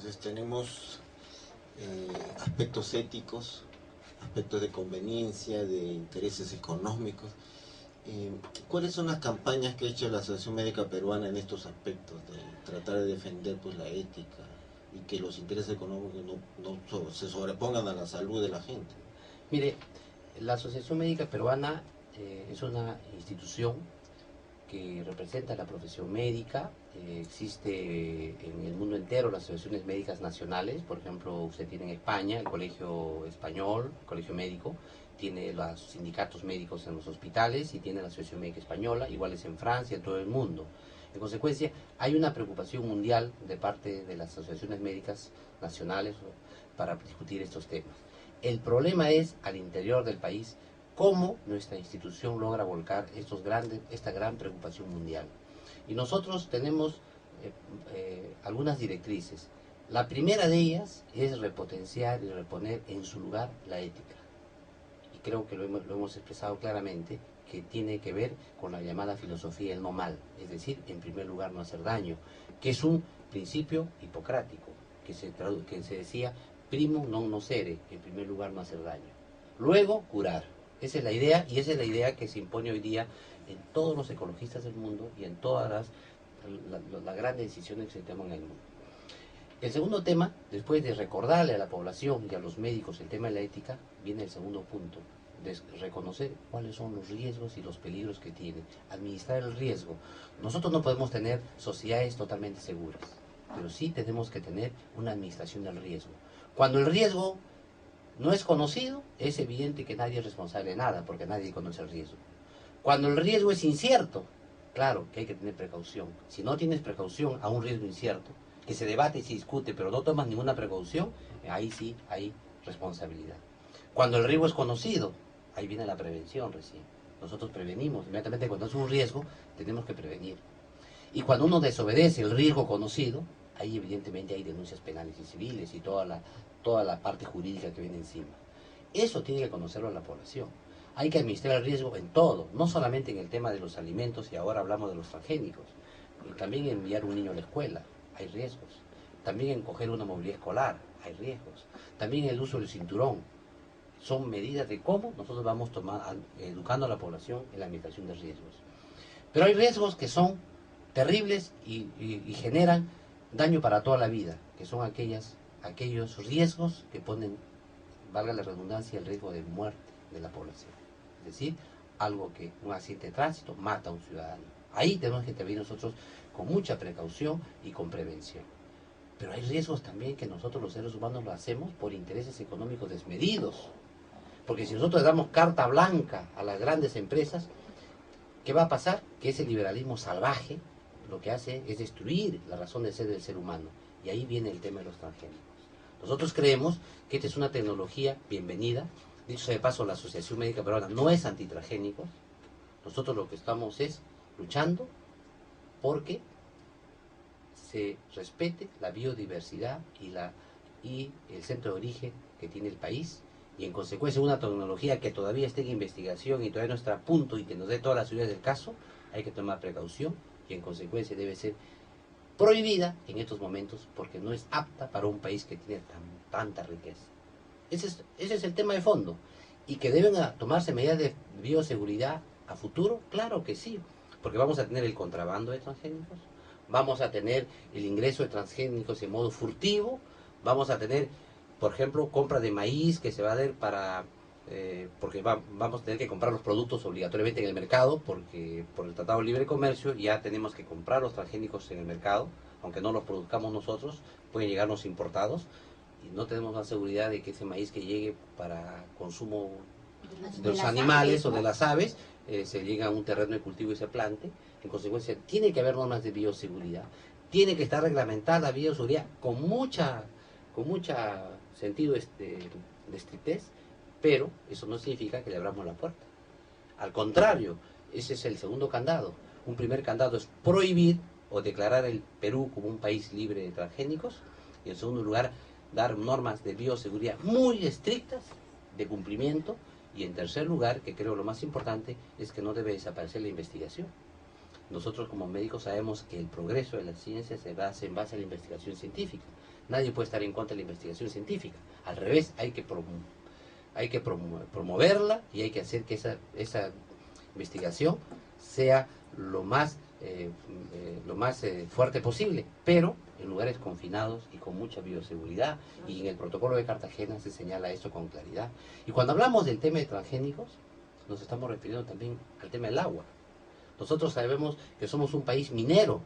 Entonces tenemos aspectos éticos, aspectos de conveniencia, de intereses económicos. ¿Cuáles son las campañas que ha hecho la Asociación Médica Peruana en estos aspectos, de tratar de defender pues la ética y que los intereses económicos no se sobrepongan a la salud de la gente? Mire, la Asociación Médica Peruana es una institución que representa a la profesión médica. Existe en el mundo entero las asociaciones médicas nacionales. Por ejemplo, usted tiene en España el Colegio Español, el Colegio Médico, tiene los sindicatos médicos en los hospitales y tiene la Asociación Médica Española, iguales en Francia, en todo el mundo. En consecuencia, hay una preocupación mundial de parte de las asociaciones médicas nacionales para discutir estos temas. El problema es, al interior del país, cómo nuestra institución logra volcar esta gran preocupación mundial. Y nosotros tenemos algunas directrices. La primera de ellas es repotenciar y reponer en su lugar la ética. Y creo que lo hemos expresado claramente, que tiene que ver con la llamada filosofía del no mal, es decir, en primer lugar no hacer daño, que es un principio hipocrático, que se decía primum non nocere, en primer lugar no hacer daño. Luego, curar. Esa es la idea, y esa es la idea que se impone hoy día en todos los ecologistas del mundo y en todas las grandes decisiones que se toman en el mundo. El segundo tema, después de recordarle a la población y a los médicos el tema de la ética, viene el segundo punto, de reconocer cuáles son los riesgos y los peligros que tiene, administrar el riesgo. Nosotros no podemos tener sociedades totalmente seguras, pero sí tenemos que tener una administración del riesgo. Cuando el riesgo no es conocido, es evidente que nadie es responsable de nada, porque nadie conoce el riesgo. Cuando el riesgo es incierto, claro que hay que tener precaución. Si no tienes precaución a un riesgo incierto, que se debate y se discute, pero no tomas ninguna precaución, ahí sí hay responsabilidad. Cuando el riesgo es conocido, ahí viene la prevención recién. Nosotros prevenimos, inmediatamente cuando es un riesgo, tenemos que prevenir. Y cuando uno desobedece el riesgo conocido, ahí evidentemente hay denuncias penales y civiles y toda la parte jurídica que viene encima. Eso tiene que conocerlo la población. Hay que administrar el riesgo en todo, no solamente en el tema de los alimentos, y ahora hablamos de los transgénicos. También en enviar un niño a la escuela, hay riesgos. También en coger una movilidad escolar, hay riesgos. También el uso del cinturón. Son medidas de cómo nosotros vamos educando a la población en la administración de riesgos. Pero hay riesgos que son terribles y generan daño para toda la vida, que son aquellos riesgos que ponen, valga la redundancia, el riesgo de muerte de la población. Es decir, algo que un accidente de tránsito mata a un ciudadano. Ahí tenemos que intervenir nosotros con mucha precaución y con prevención. Pero hay riesgos también que nosotros los seres humanos lo hacemos por intereses económicos desmedidos. Porque si nosotros le damos carta blanca a las grandes empresas, ¿qué va a pasar? Que ese liberalismo salvaje lo que hace es destruir la razón de ser del ser humano. Y ahí viene el tema de los transgénicos. Nosotros creemos que esta es una tecnología bienvenida. Dicho sea de paso, la Asociación Médica Peruana no es antitransgénicos. Nosotros lo que estamos es luchando porque se respete la biodiversidad y el centro de origen que tiene el país, y en consecuencia una tecnología que todavía está en investigación y todavía no está a punto y que nos dé todas las seguridades del caso, hay que tomar precaución y en consecuencia debe ser prohibida en estos momentos porque no es apta para un país que tiene tanta riqueza. Ese es el tema de fondo. ¿Y que deben tomarse medidas de bioseguridad a futuro? Claro que sí, porque vamos a tener el contrabando de transgénicos, vamos a tener el ingreso de transgénicos en modo furtivo, vamos a tener, por ejemplo, compra de maíz que se va a dar porque vamos a tener que comprar los productos obligatoriamente en el mercado, porque por el Tratado de Libre Comercio ya tenemos que comprar los transgénicos en el mercado, aunque no los produzcamos nosotros, pueden llegarnos importados, y no tenemos la seguridad de que ese maíz que llegue para consumo de los animales o de las aves, se llega a un terreno de cultivo y se plante. En consecuencia, tiene que haber normas de bioseguridad, tiene que estar reglamentada la bioseguridad con mucha sentido de estrictez, pero eso no significa que le abramos la puerta. Al contrario, ese es el segundo candado. Un primer candado es prohibir o declarar el Perú como un país libre de transgénicos, y en segundo lugar, dar normas de bioseguridad muy estrictas de cumplimiento, y en tercer lugar, que creo lo más importante, es que no debe desaparecer la investigación. Nosotros como médicos sabemos que el progreso de la ciencia se basa en base a la investigación científica. Nadie puede estar en contra de la investigación científica. Al revés, hay que promoverla y hay que hacer que esa investigación sea lo más fuerte posible, pero en lugares confinados y con mucha bioseguridad, y en el protocolo de Cartagena se señala esto con claridad. Y cuando hablamos del tema de transgénicos, nos estamos refiriendo también al tema del agua. Nosotros sabemos que somos un país minero,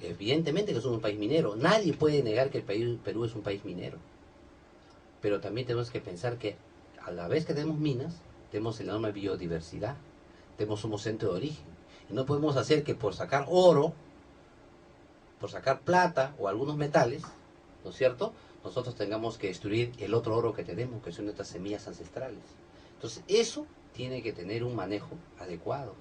evidentemente que somos un país minero, nadie puede negar que el Perú es un país minero, pero también tenemos que pensar que a la vez que tenemos minas, tenemos enorme biodiversidad, somos centro de origen, y no podemos hacer que por sacar oro, por sacar plata o algunos metales, ¿no es cierto?, nosotros tengamos que destruir el otro oro que tenemos, que son nuestras semillas ancestrales. Entonces eso tiene que tener un manejo adecuado.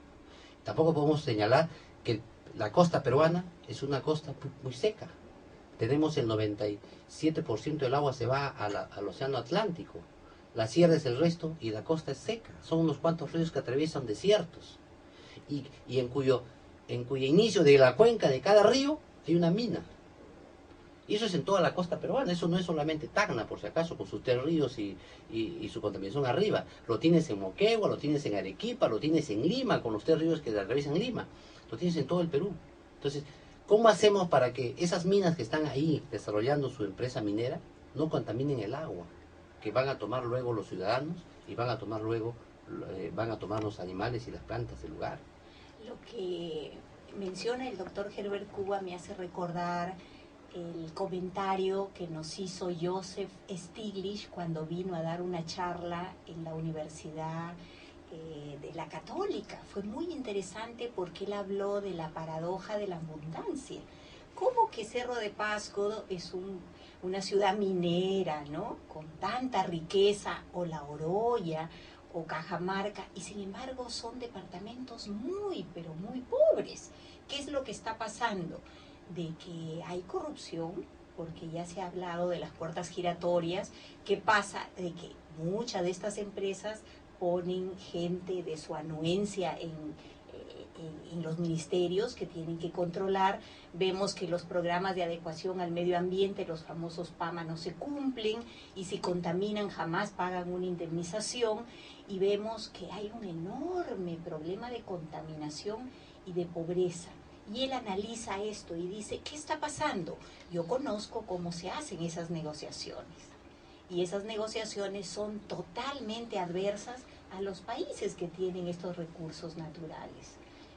Tampoco podemos señalar que la costa peruana es una costa muy seca. Tenemos el 97% del agua se va al océano Atlántico. La sierra es el resto y la costa es seca. Son unos cuantos ríos que atraviesan desiertos. Y en cuyo inicio de la cuenca de cada río hay una mina. Y eso es en toda la costa peruana, eso no es solamente Tacna, por si acaso, con sus 3 ríos y su contaminación arriba. Lo tienes en Moquegua, lo tienes en Arequipa, lo tienes en Lima, con los 3 ríos que atraviesan Lima. Lo tienes en todo el Perú. Entonces, ¿cómo hacemos para que esas minas que están ahí desarrollando su empresa minera no contaminen el agua que van a tomar luego los ciudadanos y van a tomar los animales y las plantas del lugar? Lo que menciona el doctor Herbert Cuba me hace recordar el comentario que nos hizo Joseph Stiglitz cuando vino a dar una charla en la Universidad de la Católica. Fue muy interesante porque él habló de la paradoja de la abundancia. ¿Cómo que Cerro de Pasco es una ciudad minera, ¿no?, con tanta riqueza, o La Oroya, o Cajamarca, y sin embargo son departamentos muy, pero muy pobres? ¿Qué es lo que está pasando? De que hay corrupción, porque ya se ha hablado de las puertas giratorias. ¿Qué pasa? De que muchas de estas empresas ponen gente de su anuencia en los ministerios que tienen que controlar. Vemos que los programas de adecuación al medio ambiente, los famosos PAMA, no se cumplen, y si contaminan jamás pagan una indemnización, y vemos que hay un enorme problema de contaminación y de pobreza. Y él analiza esto y dice, ¿qué está pasando? Yo conozco cómo se hacen esas negociaciones. Y esas negociaciones son totalmente adversas a los países que tienen estos recursos naturales.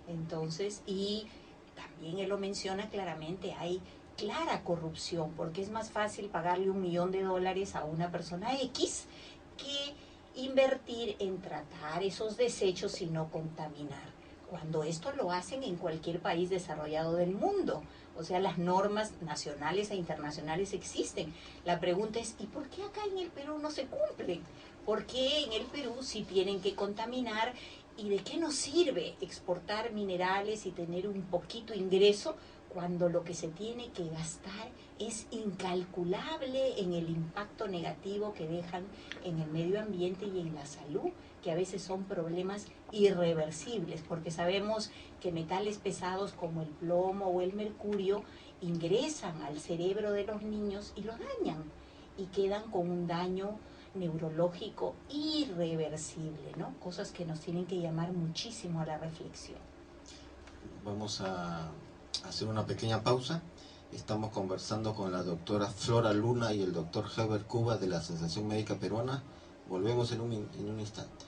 Entonces, y también él lo menciona claramente, hay clara corrupción, porque es más fácil pagarle $1 millón a una persona X que invertir en tratar esos desechos y no contaminar, cuando esto lo hacen en cualquier país desarrollado del mundo. O sea, las normas nacionales e internacionales existen. La pregunta es, ¿y por qué acá en el Perú no se cumplen? ¿Por qué en el Perú sí tienen que contaminar? ¿Y de qué nos sirve exportar minerales y tener un poquito ingreso cuando lo que se tiene que gastar es incalculable en el impacto negativo que dejan en el medio ambiente y en la salud, que a veces son problemas irreversibles, porque sabemos que metales pesados como el plomo o el mercurio ingresan al cerebro de los niños y los dañan, y quedan con un daño neurológico irreversible, ¿no? Cosas que nos tienen que llamar muchísimo a la reflexión. Vamos a hacer una pequeña pausa. Estamos conversando con la doctora Flora Luna y el doctor Herbert Cuba de la Asociación Médica Peruana. Volvemos en un instante.